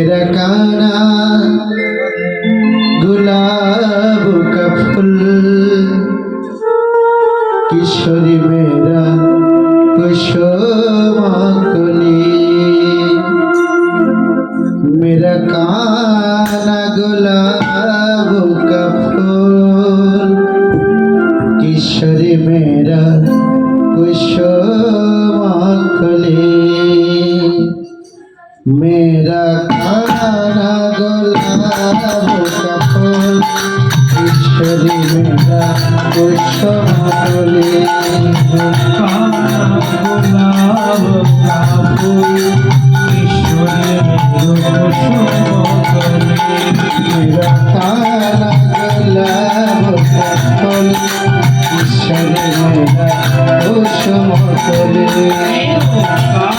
मेरा काना गुलाब का फूल किशोरी मेरा कुसुम कली मेरा काना गुलाब का फूल किशोरी मेरा कुसुम कली मेरा काना गुलाब का फूल किशोरी मेरा कुसुम कली गुलाब का फूल किशोरी मेरा कुसुम कली मेरा काना गुलाब का फूल किशोरी मेरा कुसुम कली मेरा